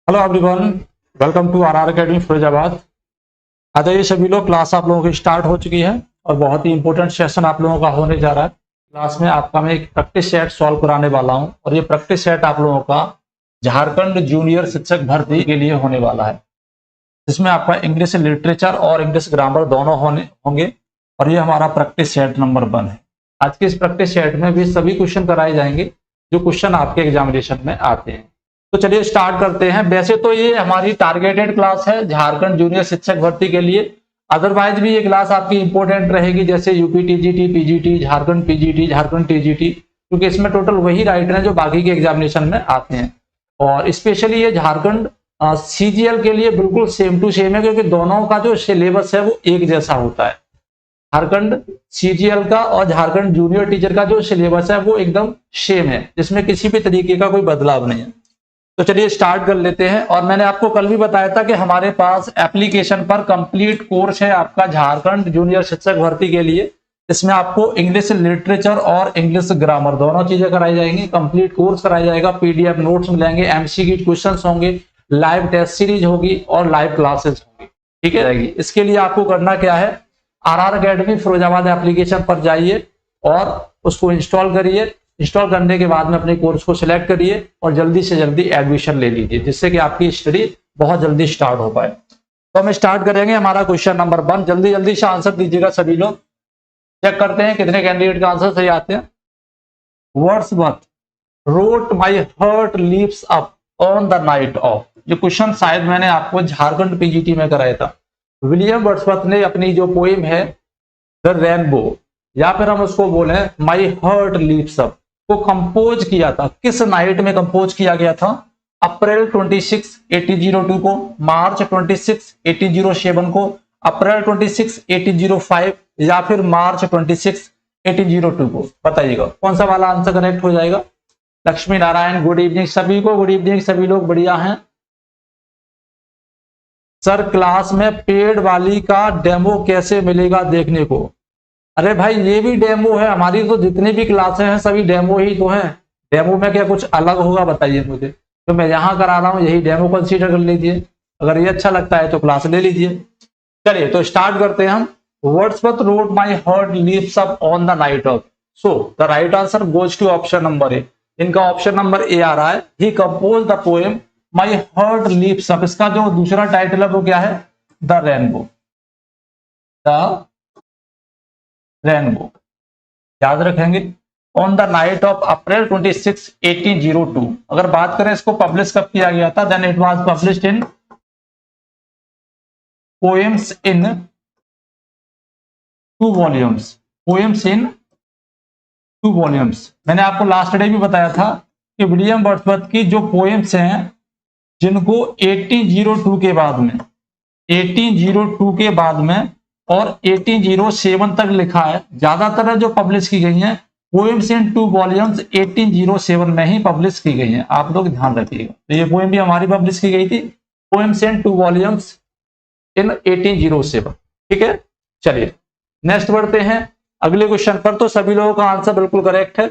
Hello everyone, welcome to RR academy Firozabad. आ जाइए सभी लोग, क्लास आप लोगों की स्टार्ट हो चुकी है और बहुत ही इंपॉर्टेंट सेशन आप लोगों का होने जा रहा है। क्लास में आपका मैं एक प्रैक्टिस सेट सॉल्व कराने वाला हूं और ये प्रैक्टिस सेट आप लोगों का झारखंड जूनियर शिक्षक भर्ती के लिए होने वाला है, जिसमें आपका इंग्लिश लिटरेचर और इंग्लिश ग्रामर दोनों होंगे और ये हमारा प्रैक्टिस सेट नंबर 1 है। आज के इस प्रैक्टिस सेट में भी सभी क्वेश्चन कराए जाएंगे जो क्वेश्चन आपके एग्जामिनेशन में आते हैं। तो चलिए स्टार्ट करते हैं। वैसे तो ये हमारी टारगेटेड क्लास है झारखंड जूनियर शिक्षक भर्ती के लिए, अदरवाइज भी ये क्लास आपकी इंपॉर्टेंट रहेगी, जैसे UP TGT, PGT, Jharkhand PGT, Jharkhand TGT, क्योंकि इसमें टोटल वही राइटर हैं जो बाकी के एग्जामिनेशन में आते हैं। और स्पेशली ये झारखंड सीजीएल के लिए बिल्कुल सेम टू सेम है, क्योंकि दोनों का जो सिलेबस है वो एक जैसा होता है। झारखंड सीजीएल का और झारखंड जूनियर टीचर का जो सिलेबस है वो एकदम सेम है, जिसमें किसी भी तरीके का कोई बदलाव नहीं है। तो चलिए स्टार्ट कर लेते हैं। और मैंने आपको कल भी बताया था कि हमारे पास एप्लीकेशन पर कंप्लीट कोर्स है आपका झारखंड जूनियर शिक्षक भर्ती के लिए। इसमें आपको इंग्लिश लिटरेचर और इंग्लिश ग्रामर दोनों चीजें कराई जाएंगी, कंप्लीट कोर्स कराया जाएगा, पीडीएफ नोट्स मिलेंगे, एमसीक्यू क्वेश्चंस होंगे, लाइव टेस्ट सीरीज होगी और लाइव क्लासेस होंगी। ठीक है, इसके लिए आपको करना क्या है, आरआर अकेडमी फिरोजाबाद एप्लीकेशन पर जाइए और उसको इंस्टॉल करिए। इंस्टॉल करने के बाद में अपने कोर्स को सिलेक्ट करिए और जल्दी से जल्दी एडमिशन ले लीजिए, जिससे कि आपकी स्टडी बहुत जल्दी स्टार्ट हो पाए। तो हम स्टार्ट करेंगे हमारा क्वेश्चन नंबर 1। जल्दी जल्दी से आंसर दीजिएगा सभी लोग। चेक करते हैं कितने कैंडिडेट का आंसर सही आते हैं। Wordsworth wrote my heart leaps up on the night of, ये क्वेश्चन शायद मैंने आपको झारखंड पीजीटी में कराया था। विलियम वर्ड्सवर्थ ने अपनी जो पोएम है द रेनबो, या फिर हम उसको बोले माई हार्ट लीप्स अप, को कंपोज किया था। किस नाइट में कंपोज किया गया था? अप्रैल 26, 1802 को, मार्च 26, 1807 को, अप्रैल 26, 1805 या फिर मार्च 26, 1802 को। बताइएगा कौन सा वाला आंसर करेक्ट हो जाएगा। लक्ष्मी नारायण, गुड इवनिंग सभी को, गुड इवनिंग सभी लोग बढ़िया हैं। सर क्लास में पेड़ वाली का डेमो कैसे मिलेगा देखने को? अरे भाई ये भी डेमो है, हमारी तो जितनी भी क्लासें हैं सभी डेमो ही तो हैं। डेमो में क्या कुछ अलग होगा बताइए मुझे। तो मैं यहाँ करा रहा हूँ यही डेमो कंसीडर कर लीजिए, अगर ये अच्छा लगता है तो क्लास ले लीजिए। चलिए तो स्टार्ट करते हैं हम। Wordsworth wrote my heart leaps up on the night of, so the right answer goes to option number A. इनका ऑप्शन नंबर ए आ रहा है। He compose the poem my heart leaps up, इसका जो दूसरा टाइटल है वो क्या है? The rainbow. द रेनबो याद रखेंगे। On the night of April 26, 1802। अगर बात करें इसको पब्लिश कब किया गया था, then it was published in poems in 2 volumes. Poems in 2 volumes. मैंने आपको लास्ट डे भी बताया था कि विलियम वर्ड्सवर्थ की जो पोएम्स हैं जिनको 1802 के बाद में, 1802 के बाद में और 1807 तक लिखा है, ज्यादातर जो पब्लिश की गई हैं पोएम्स इन 2 वॉल्यूम्स 1807 में ही पब्लिश की गई हैं। आप लोग ध्यान रखिएगा। तो ये पोएम भी हमारी पब्लिश की गई थी, पोएम्स इन 2 वॉल्यूम्स इन 1807। ठीक है, चलिए नेक्स्ट बढ़ते हैं अगले क्वेश्चन पर। तो सभी लोगों का आंसर बिल्कुल करेक्ट है।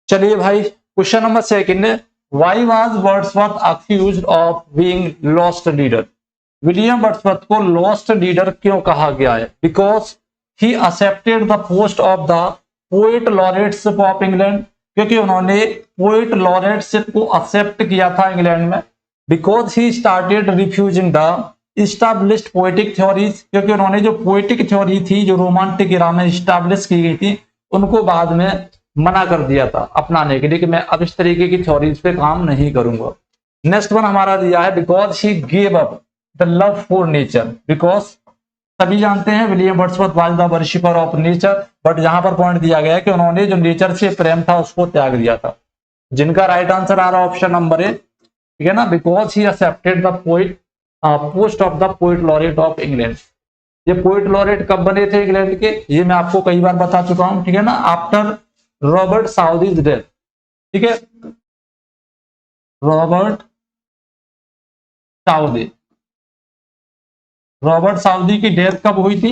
चलिए भाई क्वेश्चन नंबर 2 है, why was Wordsworth accused of being lost leader? William Wordsworth को लॉस्ट लीडर क्यों कहा गया है? Because he accepted the post of the poet laureateship of England, क्योंकि उन्होंने पोएट लॉरेटशिप को एक्सेप्ट किया था इंग्लैंड में। Because he started refusing the established poetic theories, क्योंकि उन्होंने जो पोएटिक थ्योरी थी जो रोमांटिक इरा में इस्टेब्लिश की गई थी उनको बाद में मना कर दिया था अपनाने के लिए कि मैं अब इस तरीके की थ्योरीज पे काम नहीं करूंगा। नेक्स्ट वन हमारा दिया है, because he gave up the love for nature. Because सभी जानते हैं William Wordsworth was the worshipper of nature, but यहां पर पॉइंट दिया गया है कि उन्होंने जो नेचर से प्रेम था उसको त्याग दिया था, जिनका राइट आंसर आ रहा है ऑप्शन नंबर ए। ठीक है ना, because he accepted the poet post of the poet laureate of England. ये पोएट लॉरेट कब बने थे इंग्लैंड के, ये मैं आपको कई बार बता चुका हूं। ठीक है ना, आफ्टर रॉबर्ट साउदीज डेथ। ठीक है, रॉबर्ट साउदी, रॉबर्ट साउदी की डेथ कब हुई थी?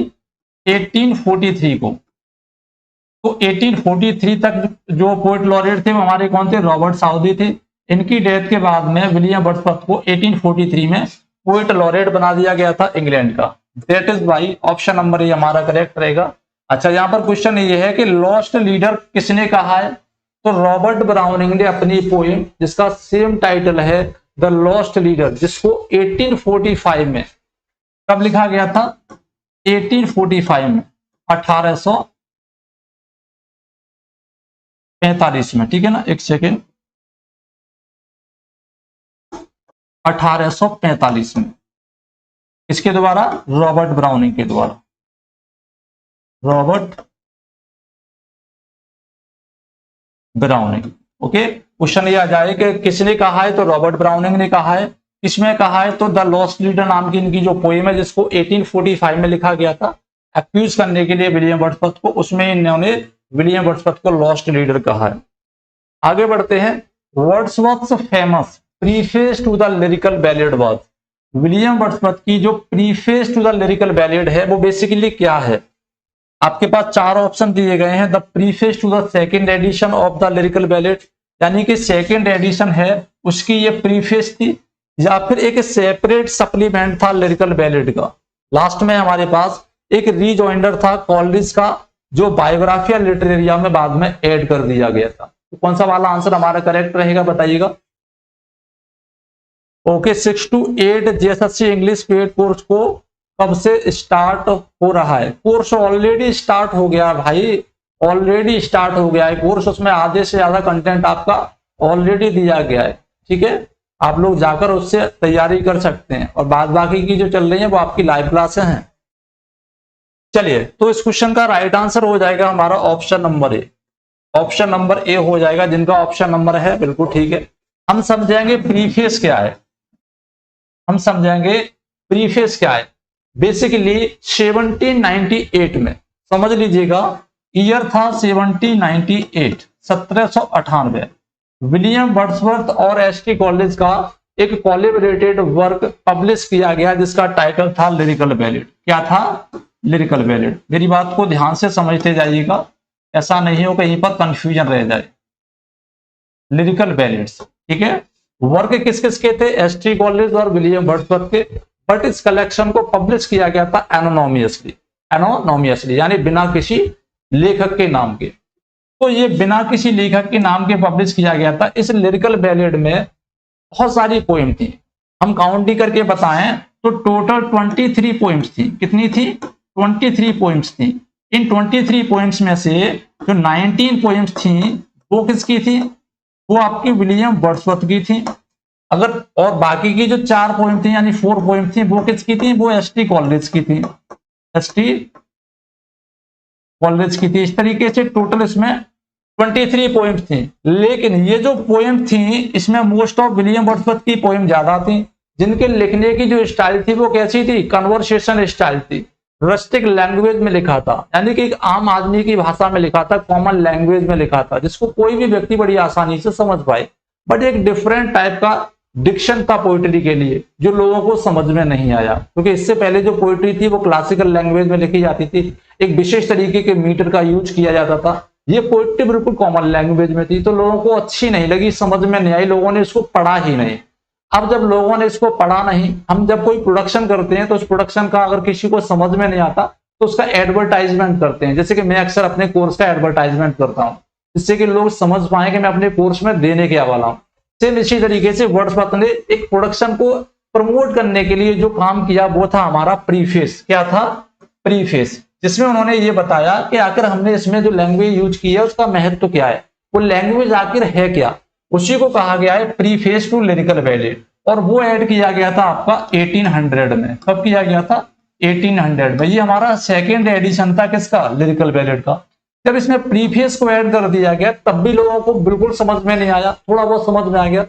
1843 को। तो 1843 तक जो पोएट लॉरेट थे वो हमारे कौन थे? रॉबर्ट साउदी थे। इनकी डेथ के बाद में विलियम वर्ड्सवर्थ को 1843 में पोएट लॉरेट बना दिया गया था इंग्लैंड का। That is why option number ए हमारा करेक्ट रहेगा। अच्छा, यहाँ पर क्वेश्चन ये है कि लॉस्ट लीडर किसने कहा है? तो रॉबर्ट ब्राउनिंग ने अपनी पोएम जिसका सेम टाइटल है द लॉस्ट लीडर, जिसको 1845 में, कब लिखा गया था? 1845 में, 1845 में, ठीक है ना, एक सेकेंड, 1845 में, इसके द्वारा, रॉबर्ट ब्राउनिंग के द्वारा, रॉबर्ट ब्राउनिंग। ओके, क्वेश्चन ये आ जाए कि किसने कहा है? तो रॉबर्ट ब्राउनिंग ने कहा है। किसमें कहा है? तो द लॉस्ट लीडर नाम की इनकी जो पोएम है जिसको 1845 में लिखा गया था एक्यूज करने के लिए विलियम वर्ड्सवर्थ को, उसमें इन्होंने विलियम वर्ड्सवर्थ को लॉस्ट लीडर कहा है। आगे बढ़ते हैं। Wordsworth famous preface to the Lyrical Ballad was, William Wordsworth की जो preface to the Lyrical Ballad है वो बेसिकली क्या है? आपके पास चार ऑप्शन दिए गए हैं। The preface to the second edition of the Lyrical Ballad, यानी कि सेकंड एडिशन है उसकी ये प्रीफेस थी, या फिर एक सेपरेट सप्लीमेंट था लिरिकल बैलेड का। लास्ट में हमारे पास एक रीजॉइंडर था कॉलरिज का, जो बायोग्राफिया लिटरेरिया में बाद में ऐड कर दिया गया था। तो कौन सा वाला आंसर हमारा करेक्ट रहेगा, बताइएगा। Okay, 6 to 8 JSSC English paid course को कब से स्टार्ट हो रहा है? कोर्स ऑलरेडी स्टार्ट हो गया भाई, ऑलरेडी स्टार्ट हो गया है कोर्स। उसमें आधे से ज्यादा कंटेंट आपका ऑलरेडी दिया गया है, ठीक है। आप लोग जाकर उससे तैयारी कर सकते हैं, और बाद बाकी की जो चल रही है वो आपकी लाइव क्लासें हैं। चलिए, तो इस क्वेश्चन का राइट आंसर हो जाएगा हमारा ऑप्शन नंबर ए। ऑप्शन नंबर ए हो जाएगा, जिनका ऑप्शन नंबर है, बिल्कुल ठीक है। हम समझेंगे प्रीफेस क्या है, हम समझेंगे प्रीफेस क्या है। बेसिकली 1798 में, समझ लीजिएगा, ईयर था 1798, 1798, विलियम वर्ड्सवर्थ और एसटी कॉलेज का एक कोलैबोरेटेड वर्क पब्लिश किया गया जिसका टाइटल था लिरिकल बैलेड। क्या था? Lyrical ballad. मेरी बात को ध्यान से समझते जाइएगा, ऐसा नहीं हो कहीं पर कंफ्यूजन रह जाए। लिरिकल बैलेड्स, ठीक है। वर्क किस किस के थे? एसटी कॉलेज और विलियम वर्ड्सवर्थ के, बट इस कलेक्शन को पब्लिश किया गया था एनोनोमियसली, एनोनोमियसली यानी बिना किसी लेखक के नाम के। तो ये बिना किसी लेखक के नाम के पब्लिश किया गया था। इस लिरिकल बैलेड में बहुत सारी पोएम थी, हम काउंट भी करके बताएं तो टोटल 23 पोएम्स थी। कितनी थी? 23 पोएम्स थी। इन 23 पोएम्स में से जो 19 पोएम्स थी वो किसकी थी? वो आपकी विलियम वर्ड्सवर्थ की थी। अगर और बाकी की जो 4 पोएम थी यानी 4 पोएम थी वो किसकी थी? वो एसटी कॉलेज की थी, एसटी कॉलेज की थी। इस तरीके से टोटल इसमें 23 पोएम्स थी। लेकिन ये जो पोएम थी इसमें मोस्ट ऑफ विलियम वर्ड्सवर्थ की पोएम ज्यादा थी, जिनके लिखने की जो स्टाइल थी वो कैसी थी? कन्वर्सेशन स्टाइल थी, रस्टिक लैंग्वेज में लिखा था, यानी कि एक आम आदमी की भाषा में लिखा था, कॉमन लैंग्वेज में लिखा था, जिसको कोई भी व्यक्ति बड़ी आसानी से समझ पाए। बट एक डिफरेंट टाइप का डिक्शन था पोइट्री के लिए, जो लोगों को समझ में नहीं आया, क्योंकि इससे पहले जो पोइट्री थी वो क्लासिकल लैंग्वेज में लिखी जाती थी, एक विशेष तरीके के मीटर का यूज किया जाता था। ये पोइट्री बिल्कुल कॉमन लैंग्वेज में थी, तो लोगों को अच्छी नहीं लगी, समझ में नहीं आई, लोगों ने इसको पढ़ा ही नहीं। अब जब लोगों ने इसको पढ़ा नहीं, हम जब कोई प्रोडक्शन करते हैं तो उस प्रोडक्शन का अगर किसी को समझ में नहीं आता तो उसका एडवर्टाइजमेंट करते हैं। जैसे कि मैं अक्सर अपने कोर्स का एडवर्टाइजमेंट करता हूँ, जिससे कि लोग समझ पाए कि मैं अपने कोर्स में देने के वाला हूँ। सेम इसी तरीके से वर्ड्सवर्थ ने एक प्रोडक्शन को प्रमोट करने के लिए जो काम किया वो था हमारा प्रीफेस। क्या था? प्रीफेस, जिसमें उन्होंने ये बताया कि आखिर हमने इसमें जो लैंग्वेज यूज की है उसका महत्व क्या है, वो लैंग्वेज आखिर है क्या, उसी को कहा गया है प्रीफेस टू लिरिकल बैलेड। और वो ऐड किया गया था आपका 1800 में। कब किया गया था? 1800 में। ये हमारा सेकेंड एडिशन था किसका? लिरिकल बैलेड का। जब इसमें प्रीफेस को ऐड कर दिया गया तब भी लोगों को बिल्कुल समझ में नहीं आया, थोड़ा बहुत समझ में आ गया।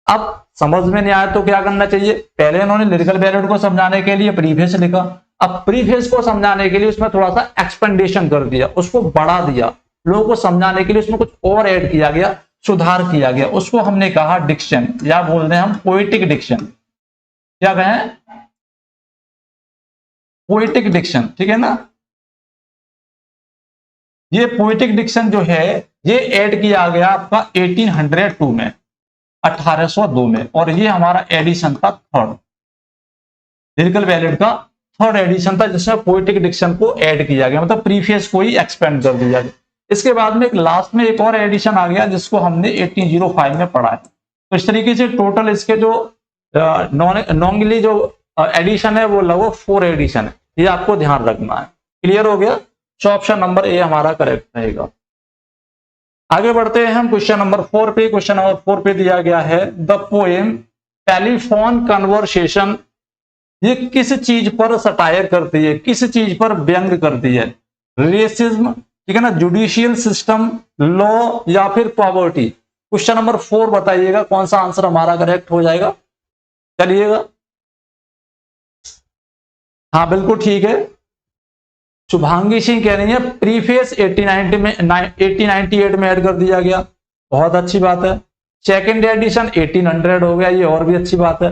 अब समझ में नहीं आया तो क्या करना चाहिए? पहले इन्होंने लिरिकल बैलेड को समझाने के लिए प्रीफेस लिखा, अब प्रीफेस को समझाने के लिए उसमें थोड़ा सा एक्सपेंडेशन कर दिया, उसको बढ़ा दिया, लोगों को समझाने के लिए उसमें कुछ और ऐड किया गया, सुधार किया गया। उसको हमने कहा डिक्शन, या बोल रहे हैं हम पोएटिक डिक्शन। क्या कहें? पोएटिक डिक्शन, ठीक है ना। ये पोएटिक डिक्शन जो है ये ऐड किया गया आपका 1802 में। 1802 में, और ये हमारा एडिशन था थर्ड, लिरिकल बैलेट का थर्ड एडिशन था, जिसमें पोएटिक डिक्शन को ऐड किया गया, मतलब प्रीफेस को ही एक्सपेंड कर दिया गया। इसके बाद में लास्ट में एक और एडिशन आ गया जिसको हमने 1805 में पढ़ा है। तो इस तरीके से टोटल इसके जो नॉर्मली जो एडिशन है वो लगभग 4 एडिशन है, ये आपको ध्यान रखना है। क्लियर हो गया? तो ऑप्शन नंबर ए हमारा करेक्ट रहेगा। आगे बढ़ते हैं हम क्वेश्चन नंबर 4 पे। क्वेश्चन नंबर 4 पे दिया गया है द पोएम टेलीफोन कन्वर्सेशन, ये किस चीज पर सटायर करती है, किस चीज पर व्यंग करती है? रेसिज्म, ठीक है ना, जुडिशियल सिस्टम, लॉ, या फिर पॉवर्टी? क्वेश्चन नंबर 4 बताइएगा कौन सा आंसर हमारा करेक्ट हो जाएगा। चलिएगा, हाँ बिल्कुल ठीक है, शुभांगी सिंह कह रही है प्रीफेस 1898 में ऐड कर दिया गया, बहुत अच्छी बात है। सेकेंड एडिशन 1800 हो गया, ये और भी अच्छी बात है।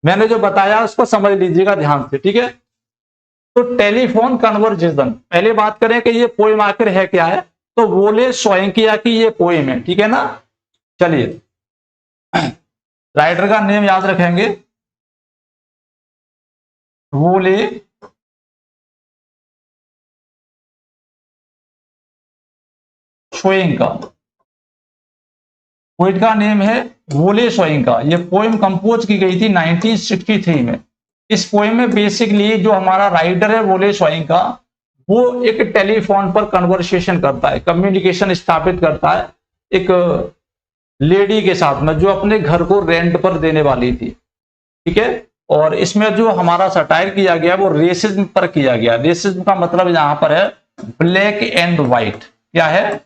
मैंने जो बताया उसको समझ लीजिएगा ध्यान से, ठीक है। तो टेलीफोन कन्वर्सेशन, पहले बात करें कि ये पोएम आखिर है क्या है, तो वोले सोएंकिया की ये पोएम है, ठीक है ना। चलिए, राइटर का नेम याद रखेंगे, वोले सोएंका, पोएट का नेम है वोले सोएंका। ये पोएम कंपोज की गई थी 1963 में। इस पोएम में बेसिकली जो हमारा राइटर है वोले सोएंका, वो एक टेलीफोन पर कन्वर्सेशन करता है, कम्युनिकेशन स्थापित करता है एक लेडी के साथ में जो अपने घर को रेंट पर देने वाली थी, ठीक है। और इसमें जो हमारा सटायर किया गया वो रेसिज्म पर किया गया। रेसिज्म का मतलब यहां पर है ब्लैक एंड व्हाइट। क्या है?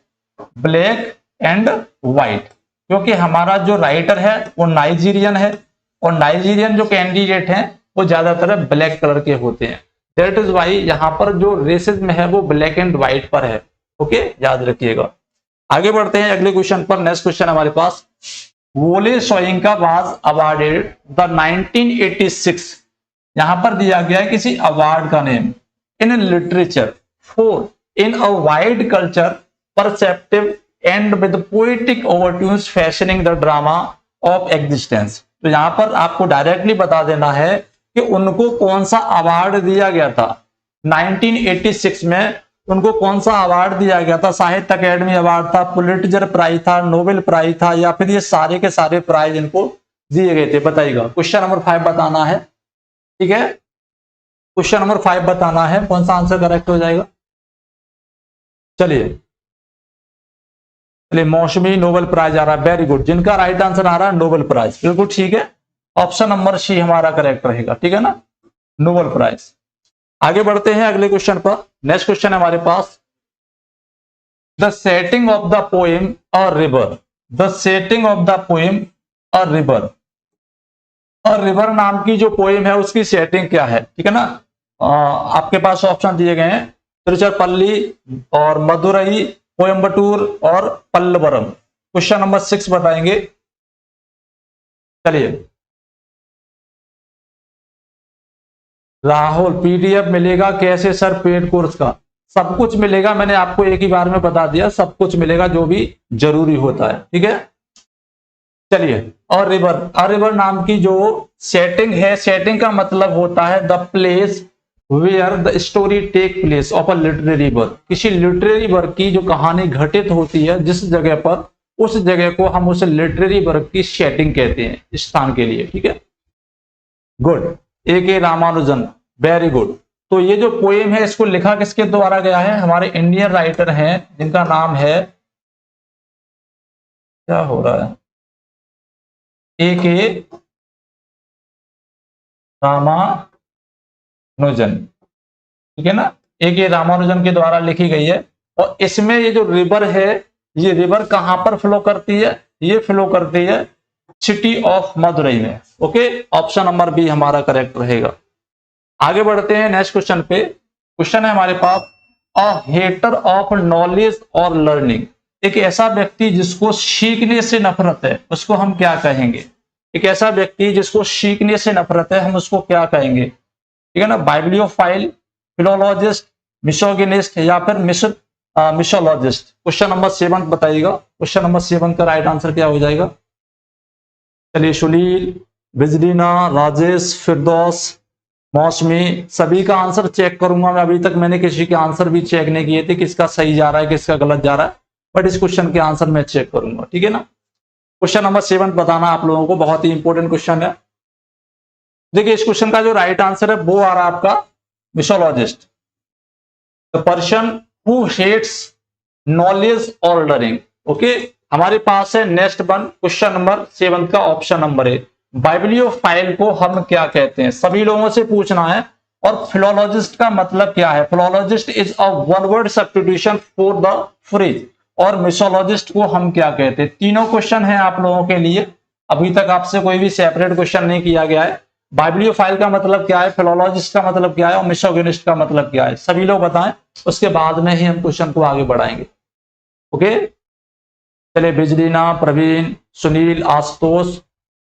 ब्लैक एंड व्हाइट, क्योंकि हमारा जो राइटर है वो नाइजीरियन है, और नाइजीरियन जो कैंडिडेट हैं वो ज्यादातर ब्लैक कलर के होते हैं। दैट इज वाई यहाँ पर जो रेसिज्म है वो ब्लैक एंड व्हाइट पर है। ओके, याद रखिएगा। आगे बढ़ते हैं अगले क्वेश्चन पर। नेक्स्ट क्वेश्चन हमारे पास, Wole Soyinka was awarded the 1986, यहां पर दिया गया है किसी अवार्ड का name, in literature for in a wide culture perceptive and with poetic overtones fashioning the drama of existence. तो यहां पर आपको डायरेक्टली बता देना है कि उनको कौन सा अवार्ड दिया गया था 1986 में। उनको कौन सा अवार्ड दिया गया था? साहित्य अकेडमी अवार्ड था, पुलिट्जर प्राइज था, नोबेल प्राइज था, या फिर ये सारे के सारे प्राइज इनको दिए गए थे? बताइएगा। क्वेश्चन नंबर 5 बताना है, ठीक है। क्वेश्चन नंबर 5 बताना है, कौन सा आंसर करेक्ट हो जाएगा। चलिए, मौसमी नोबेल प्राइज आ रहा है, वेरी गुड। जिनका राइट आंसर आ रहा है नोबेल प्राइज, बिल्कुल ठीक है। ऑप्शन नंबर सी हमारा करेक्ट रहेगा, ठीक है ना, नोबेल प्राइज। आगे बढ़ते हैं अगले क्वेश्चन पर। नेक्स्ट क्वेश्चन है हमारे पास, the setting of the poem और river. The setting of the poem और रिवर, और रिवर नाम की जो पोएम है उसकी सेटिंग क्या है, ठीक है ना। आपके पास ऑप्शन दिए गए हैं, तिरुचिरापल्ली और मदुरई, कोयम्बटूर और पल्लवरम। क्वेश्चन नंबर 6 बताएंगे। चलिए, राहुल पीडीएफ मिलेगा कैसे सर पेड कोर्स का? सब कुछ मिलेगा, मैंने आपको एक ही बार में बता दिया, सब कुछ मिलेगा जो भी जरूरी होता है, ठीक है। चलिए, और रिवर नाम की जो सेटिंग है, सेटिंग का मतलब होता है the place where the story take place of a literary work. किसी लिटरेरी वर्क की जो कहानी घटित होती है जिस जगह पर, उस जगह को हम उस लिटरेरी वर्क की सेटिंग कहते हैं, स्थान के लिए, ठीक है। Good, A.K. Ramanujan, very good. तो ये जो पोएम है इसको लिखा किसके द्वारा गया है? हमारे इंडियन राइटर हैं जिनका नाम है, क्या हो रहा है, A.K. रामानुजन, ठीक है ना, A.K. रामानुजन के द्वारा लिखी गई है। और इसमें ये जो रिवर है, ये रिवर कहां पर फ्लो करती है? ये फ्लो करती है सिटी ऑफ मदुरई में। ओके, ऑप्शन नंबर बी हमारा करेक्ट रहेगा। आगे बढ़ते हैं नेक्स्ट क्वेश्चन पे। क्वेश्चन है हमारे पास, अ हेटर ऑफ नॉलेज और लर्निंग। एक ऐसा व्यक्ति जिसको सीखने से नफरत है उसको हम क्या कहेंगे? एक ऐसा व्यक्ति जिसको सीखने से नफरत है हम उसको क्या कहेंगे, ठीक है ना। बाइब्लियोफाइल, फिलोलॉजिस्ट, मिसोगिनिस्ट, या फिर मिसोलॉजिस्ट। क्वेश्चन नंबर 7 बताइएगा क्वेश्चन नंबर 7 का राइट आंसर क्या हो जाएगा? चलिए, सुनील, बिजलीना, राजेश, फिरदौस, मौसमी, सभी का आंसर चेक करूंगा मैं। अभी तक मैंने किसी के आंसर भी चेक नहीं किए थे, किसका सही जा रहा है किसका गलत जा रहा है, बट इस क्वेश्चन के आंसर मैं चेक करूंगा, ठीक है ना। क्वेश्चन नंबर 7 बताना आप लोगों को, बहुत ही इंपॉर्टेंट क्वेश्चन है। देखिए, इस क्वेश्चन का जो राइट आंसर है वो आ रहा है आपका misologist, the person who hates knowledge और लर्निंग। ओके, हमारे पास है नेक्स्ट वन, क्वेश्चन नंबर 7 का ऑप्शन नंबर ए, बाइबिलियोफाइल को हम क्या कहते हैं? सभी लोगों से पूछना है। और फिलोलॉजिस्ट का मतलब क्या है? Philologist is a one word substitution for the phrase. और मिसोलॉजिस्ट को हम क्या कहते हैं? तीनों क्वेश्चन है आप लोगों के लिए, अभी तक आपसे कोई भी सेपरेट क्वेश्चन नहीं किया गया है। बाइबिलियोफाइल का मतलब क्या है, फिलोलॉजिस्ट का मतलब क्या है, और मिसोगिनिस्ट का मतलब क्या है, सभी लोग बताएं, उसके बाद में ही हम क्वेश्चन को आगे बढ़ाएंगे। ओके, चलिए, बिजलीना, प्रवीण, सुनील, आशुतोष,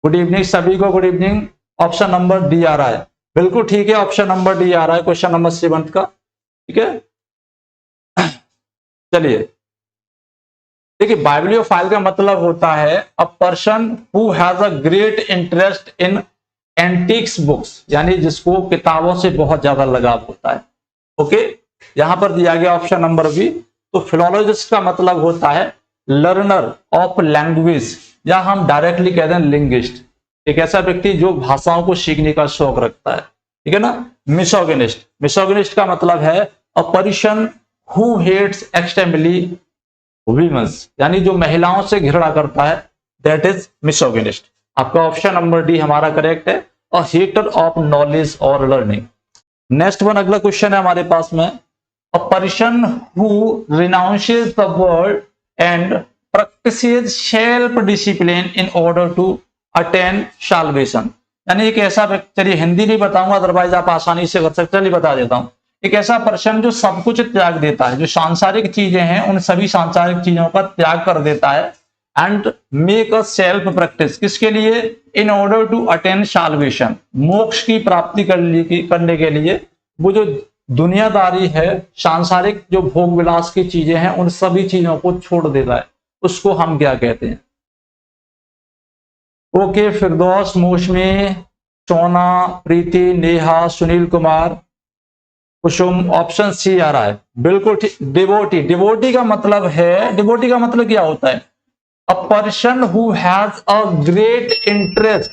गुड इवनिंग सभी को, good evening. Option number D आ रहा है, बिल्कुल ठीक है, ऑप्शन नंबर डी आ रहा है क्वेश्चन नंबर 7 का, ठीक है। चलिए, देखिए, बाइबिलियोफाइल का मतलब होता है a person who has a great interest in antiques books, यानी जिसको किताबों से बहुत ज्यादा लगाव होता है। ओके, यहां पर दिया गया ऑप्शन नंबर बी। तो फिलोलॉजिस्ट का मतलब होता है लर्नर ऑफ लैंग्वेज, या हम डायरेक्टली कहते हैं लिंग्विस्ट, एक ऐसा व्यक्ति जो भाषाओं को सीखने का शौक रखता है, ठीक है ना। मिसोगिनिस्ट, मिसोगिनिस्ट का मतलब है a person who hates extremely womens, यानी जो महिलाओं से घृणा करता है, दैट इज मिसोगिनिस्ट। आपका ऑप्शन नंबर डी हमारा करेक्ट है, अ हेटर ऑफ नॉलेज और लर्निंग। नेक्स्ट वन, अगला क्वेश्चन है हमारे पास में, a person who renounces the world and practises self discipline in order to attain salvation, यानी एक ऐसा व्यक्ति, चलिए हिंदी नहीं बताऊंगा अदरवाइज आप आसानी से कर सकते, चलिए बता देता हूं। एक ऐसा पर्सन जो सब कुछ त्याग देता है, जो सांसारिक चीजें हैं उन सभी सांसारिक चीजों का त्याग कर देता है, and make a self practice, किसके लिए? In order to attain salvation, मोक्ष की प्राप्ति करने के लिए वो जो दुनियादारी है, सांसारिक जो भोग विलास की चीजें हैं उन सभी चीजों को छोड़ देता है, उसको हम क्या कहते हैं? ओके, फिरदौस, मौसमी, सोना, प्रीति, नेहा, सुनील कुमार, कुसुम, ऑप्शन सी आ रहा है, बिल्कुल ठीक, डिवोटी। डिवोटी का मतलब है, डिवोटी का मतलब क्या होता है? A person who has a great interest,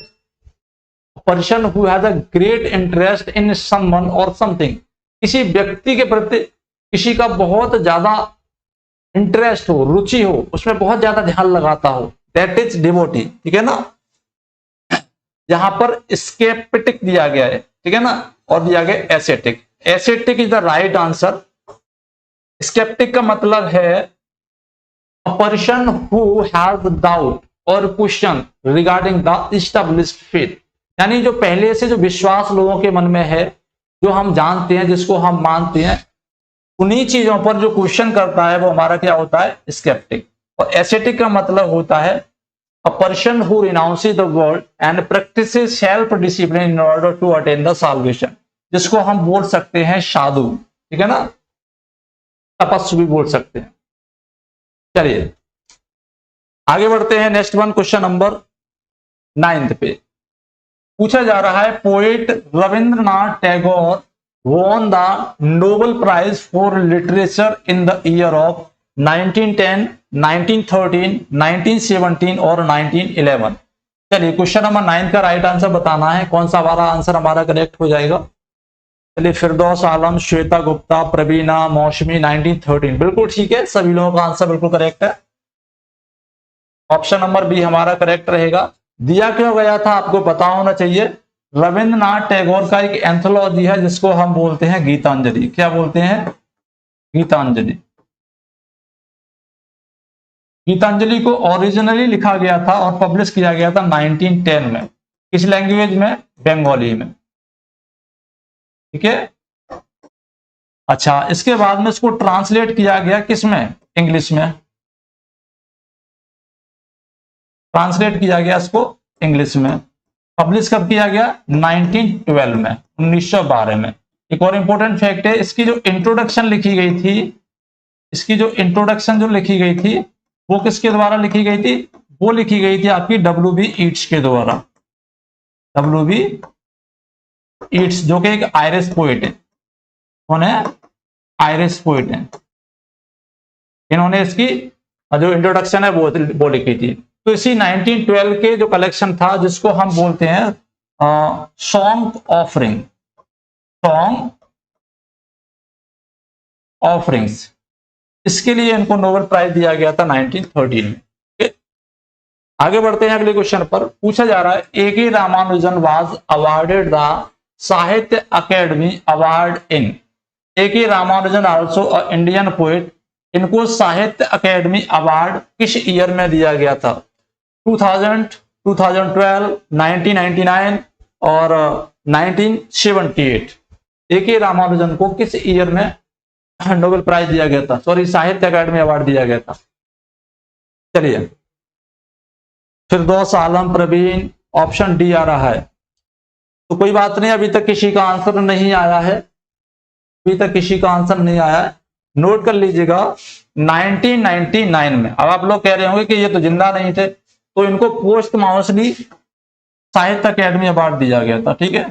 person who has a great interest in someone और समथिंग, किसी व्यक्ति के प्रति किसी का बहुत ज्यादा इंटरेस्ट हो, रुचि हो, उसमें बहुत ज्यादा ध्यान लगाता हो, दैट इज डिवोटी, ठीक है ना। यहां पर स्केप्टिक दिया गया है, ठीक है ना, और दिया गया ascetic. Ascetic is the right answer. Sceptic का मतलब है a person who has doubt और question regarding the established faith, यानी जो पहले से जो विश्वास लोगों के मन में है, जो हम जानते हैं, जिसको हम मानते हैं, उन्हीं चीजों पर जो क्वेश्चन करता है वो हमारा क्या होता है? स्केप्टिक। और एसेटिक का मतलब होता है a person who renounces the world and practices self discipline in order to attain the salvation, जिसको हम बोल सकते हैं साधु, ठीक है ना, तपस्वी भी बोल सकते हैं। चलिए आगे बढ़ते हैं, नेक्स्ट वन, क्वेश्चन नंबर 9 पे पूछा जा रहा है, poet Rabindranath Tagore won the Nobel Prize for Literature in the year of 1910, 1913, 1917 और 1911। चलिए, क्वेश्चन नंबर 9 का राइट आंसर बताना है, कौन सा हमारा आंसर हमारा करेक्ट हो जाएगा? चलिए, फिरदौस आलम, श्वेता गुप्ता, प्रवीणा, मौसमी, 1913, बिल्कुल ठीक है, सभी लोगों का आंसर बिल्कुल करेक्ट है। ऑप्शन नंबर बी हमारा करेक्ट रहेगा। दिया क्यों गया था आपको पता होना चाहिए। रविंद्रनाथ टैगोर का एक एंथोलॉजी है जिसको हम बोलते हैं गीतांजलि। क्या बोलते हैं? गीतांजलि। गीतांजलि को ओरिजिनली लिखा गया था और पब्लिश किया गया था 1910 में। किस लैंग्वेज में? बंगाली में, ठीक है। अच्छा, इसके बाद में इसको ट्रांसलेट किया गया किस में? इंग्लिश में ट्रांसलेट किया गया इसको, इंग्लिश में। पब्लिश कब किया गया? 1912 में, 1912 में। एक और इंपॉर्टेंट फैक्ट है, इसकी जो इंट्रोडक्शन लिखी गई थी, इसकी जो इंट्रोडक्शन जो लिखी गई थी वो किसके द्वारा लिखी गई थी? वो लिखी गई थी आपकी W.B. ईट्स के द्वारा। W.B. ईट्स जो कि एक आयरिश पोएट है। कौन है? आयरिश पोएट है। इन्होंने इसकी जो इंट्रोडक्शन है वो लिखी थी। तो इसी 1912 के जो कलेक्शन था जिसको हम बोलते हैं सॉन्ग ऑफरिंग, सॉन्ग ऑफरिंग्स, इसके लिए इनको नोबेल प्राइज दिया गया था 1913 में। आगे बढ़ते हैं अगले क्वेश्चन पर। पूछा जा रहा है A.K. Ramanujan was awarded the Sahitya Akademi award in. A.K. Ramanujan also a Indian poet, इनको साहित्य अकेडमी अवार्ड किस ईयर में दिया गया था? 2000, 2012, 1999 और 1978। A.K. रामानुजन को किस ईयर में नोबेल प्राइज दिया गया था, सॉरी साहित्य अकादमी अवार्ड दिया गया था? चलिए, फिरदौस आलम, प्रवीण, ऑप्शन डी आ रहा है। तो कोई बात नहीं, अभी तक किसी का आंसर नहीं आया है, अभी तक किसी का आंसर नहीं आया है। नोट कर लीजिएगा 1999 में। अब आप लोग कह रहे होंगे कि ये तो जिंदा नहीं थे, तो इनको पोस्ट माउसली साहित्य अकादमी अवार्ड दिया गया था। ठीक है,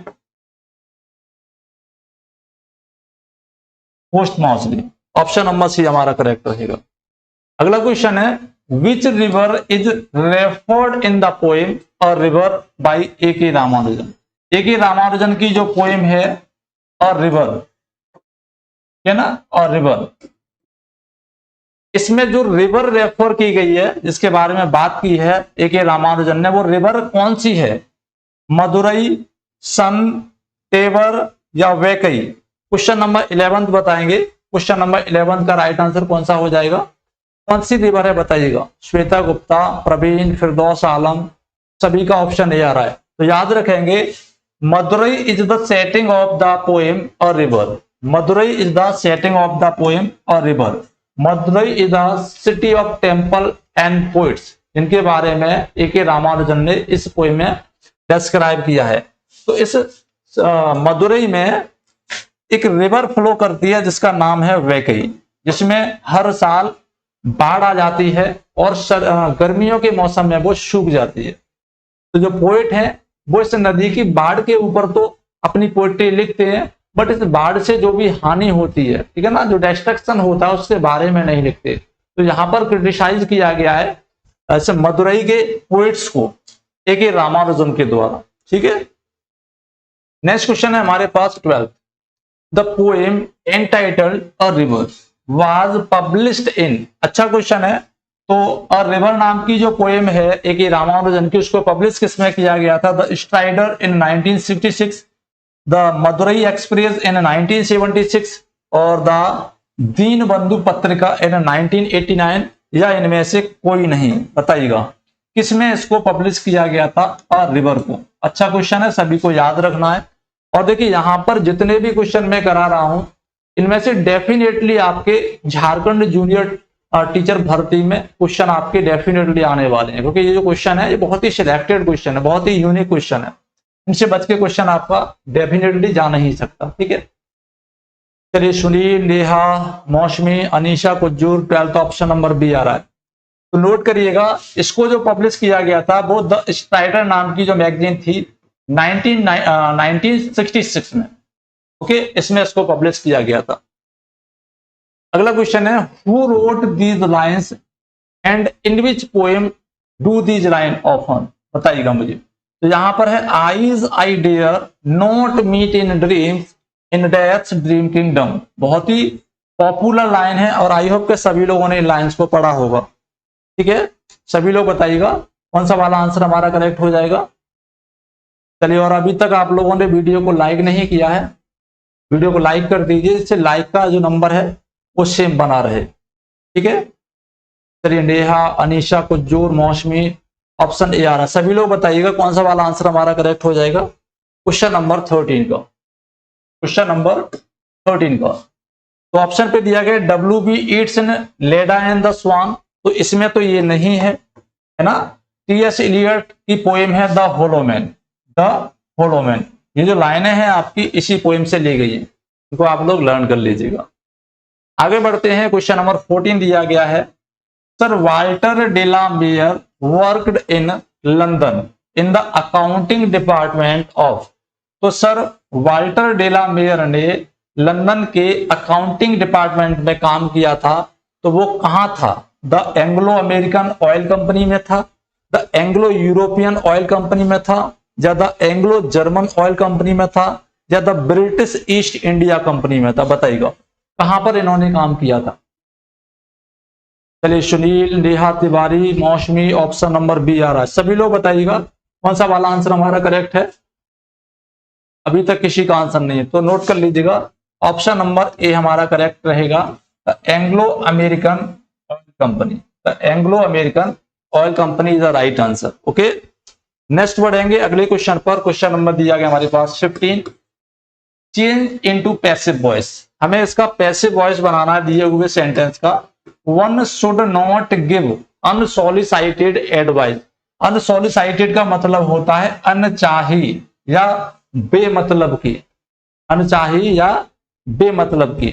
posthumously, option number C हमारा करेक्ट रहेगा। अगला क्वेश्चन है which river is referred in the poem a river by A.K. Ramanujan. A.K. Ramanujan की जो पोएम है अ रिवर है ना, और रिवर, इसमें जो रिवर रेफर की गई है जिसके बारे में बात की है A.K. रामानुजन ने, वो रिवर कौन सी है? मदुरई, सन, तेवर या वैकई? क्वेश्चन नंबर 11 बताएंगे। क्वेश्चन नंबर 11 का राइट आंसर कौन सा हो जाएगा? कौन सी रिवर है बताइएगा? श्वेता गुप्ता, प्रवीण, फिरदौस आलम, सभी का ऑप्शन ए आ रहा है। तो याद रखेंगे Madurai is the setting of the poem और river. Madurai is the setting of the poem और river. Madurai is the city of temple and poets, इनके बारे में A.K. रामानुजन ने इस पोएम में डिस्क्राइब किया है। तो इस मदुरई में एक रिवर फ्लो करती है जिसका नाम है वैकई, जिसमें हर साल बाढ़ आ जाती है और गर्मियों के मौसम में वो सूख जाती है। तो जो पोएट है वो इस नदी की बाढ़ के ऊपर तो अपनी पोएट्री लिखते हैं, बट इस बाढ़ से जो भी हानि होती है, ठीक है ना, जो डिस्ट्रक्शन होता है उसके बारे में नहीं लिखते। तो यहाँ पर क्रिटिसाइज किया गया है ऐसे मदुरई के पोएट्स को A.K. रामानुजन के द्वारा। ठीक है, नेक्स्ट क्वेश्चन है हमारे पास 12th। The poem entitled a river was published इन। अच्छा क्वेश्चन है। तो अ रिवर नाम की जो पोएम है A.K. रामानुजन की, उसको पब्लिश किसमें किया गया था? The strider in 1966, the Madurai express in 1976 और द दीन बंधु पत्रिका इन 1989, या इनमें से कोई नहीं? बताइएगा किसमें इसको पब्लिश किया गया था अ रिवर को? अच्छा क्वेश्चन है, सभी को याद रखना है। और देखिए यहां पर जितने भी क्वेश्चन मैं करा रहा हूं इनमें से डेफिनेटली आपके झारखंड जूनियर टीचर भर्ती में क्वेश्चन आपके डेफिनेटली आने वाले हैं, क्योंकि ये जो क्वेश्चन है ये बहुत ही सिलेक्टेड क्वेश्चन है, बहुत ही यूनिक क्वेश्चन है। इनसे बच के क्वेश्चन आपका डेफिनेटली जा नहीं सकता। ठीक है, चलिए Sunil, Neha, Mousumi, Anisha, Kujur, 12th option number B आ रहा है। तो नोट करिएगा, इसको जो पब्लिश किया गया था वो द स्ट्राइडर नाम की जो मैगजीन थी 1966 में। ओके, इसमें इसको पब्लिश किया गया था। अगला क्वेश्चन है who wrote these lines and in which poem do these line often? बताइएगा मुझे। तो यहां पर है eyes I dare not meet in dreams in death's dream kingdom. बहुत ही पॉपुलर लाइन है और आई होप के सभी लोगों ने इन लाइन्स को पढ़ा होगा। ठीक है, सभी लोग बताइएगा कौन सा वाला आंसर हमारा करेक्ट हो जाएगा। चलिए, और अभी तक आप लोगों ने वीडियो को लाइक नहीं किया है, वीडियो को लाइक कर दीजिए, इससे लाइक का जो नंबर है वो सेम बना रहे। ठीक है, चलिए नेहा, अनीशा, कुज्जूर, मौसमी, ऑप्शन ए आ रहा है। सभी लोग बताइएगा कौन सा वाला आंसर हमारा करेक्ट हो जाएगा क्वेश्चन नंबर 13 का। क्वेश्चन नंबर 13 का तो ऑप्शन पे दिया गया W.B. Yeats in Leda and the swan, तो इसमें तो ये नहीं है, है ना। T.S. इलियट की पोएम है द होलोमैन। द होलोमैन, ये जो लाइनें हैं आपकी इसी पोएम से ली गई है, इनको आप लोग लर्न कर लीजिएगा। आगे बढ़ते हैं, क्वेश्चन नंबर 14 दिया गया है sir Walter de la Mare worked in London in the accounting department of. तो सर वाल्टर डेलामेयर ने लंदन के अकाउंटिंग डिपार्टमेंट में काम किया था, तो वो कहां था? The Anglo American oil company में था, the Anglo European oil company में था, या the Anglo German oil company में था, या the British east India company में था? बताइएगा कहां पर इन्होंने काम किया था। चलिए सुनील, नेहा तिवारी, मौसमी, ऑप्शन नंबर बी आ रहा है। सभी लोग बताइएगा कौन सा वाला आंसर हमारा करेक्ट है। अभी तक किसी का आंसर नहीं है तो नोट कर लीजिएगा, ऑप्शन नंबर ए हमारा करेक्ट रहेगा, the Anglo American oil company. The Anglo American oil company is the right answer. Okay, next बढ़ेंगे अगले क्वेश्चन पर। क्वेश्चन नंबर दिया गया हमारे पास 15, चेंज इनटू पैसिव वॉइस। हमें इसका पैसिव वॉइस बनाना है दिए हुए सेंटेंस का। One should not give unsolicited advice. Unsolicited का मतलब होता है अनचाही या बेमतलब की, अनचाही या बेमतलब की।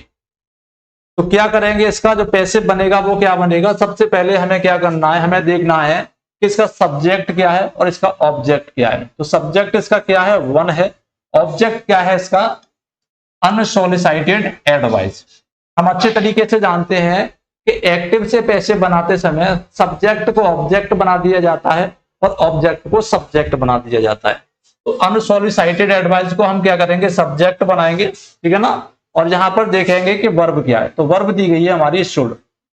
तो क्या करेंगे, इसका जो पैसिव बनेगा वो क्या बनेगा? सबसे पहले हमें क्या करना है, हमें देखना है कि इसका सब्जेक्ट क्या है और इसका ऑब्जेक्ट क्या है। तो सब्जेक्ट इसका क्या है? वन है। ऑब्जेक्ट क्या है इसका? Unsolicited advice. हम अच्छे तरीके से जानते हैं कि एक्टिव से पैसिव बनाते समय सब्जेक्ट को ऑब्जेक्ट बना दिया जाता है और ऑब्जेक्ट को सब्जेक्ट बना दिया जाता है। तो अनसॉलिसिटेड एडवाइस को हम क्या करेंगे? सब्जेक्ट बनाएंगे, ठीक है ना। और यहां पर देखेंगे कि वर्ब क्या है, तो वर्ब दी गई है हमारी शुड।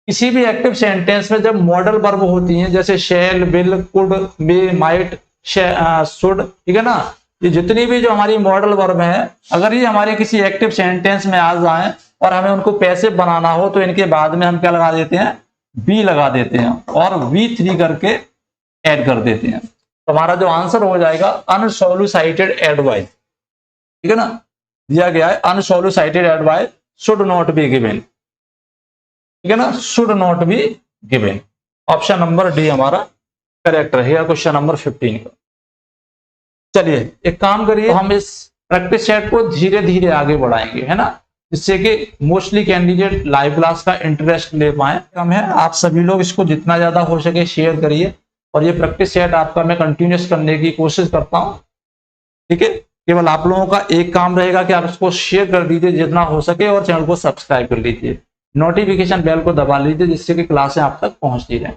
किसी भी एक्टिव सेंटेंस में जब मॉडल वर्ब होती हैं जैसे shall, will, could, may, might, should, ठीक है ना, ये जितनी भी जो हमारी मॉडल वर्ब है, अगर ये हमारे किसी एक्टिव सेंटेंस में आ जाए और हमें उनको पैसिव बनाना हो तो इनके बाद में हम क्या लगा देते हैं? बी लगा देते हैं और V3 करके ऐड कर देते हैं। तो हमारा जो आंसर हो जाएगा अनसॉलिसिटेड एडवाइस, ठीक है ना। दिया गया है unsolicited advice should not be given, ठीक है ना, should not be given. Option number D हमारा करेक्ट रहेगा क्वेश्चन नंबर 15 का। चलिए एक काम करिए, हम इस प्रैक्टिस सेट को धीरे धीरे आगे बढ़ाएंगे, है ना, जिससे कि मोस्टली कैंडिडेट लाइव क्लास का इंटरेस्ट ले पाए। कम है, आप सभी लोग इसको जितना ज्यादा हो सके शेयर करिए और ये प्रैक्टिस सेट आपका मैं कंटिन्यूस करने की कोशिश करता हूं, ठीक है। केवल आप लोगों का एक काम रहेगा कि आप इसको शेयर कर दीजिए जितना हो सके और चैनल को सब्सक्राइब कर लीजिए, नोटिफिकेशन बेल को दबा लीजिए जिससे कि क्लासें आप तक पहुंचती रहें।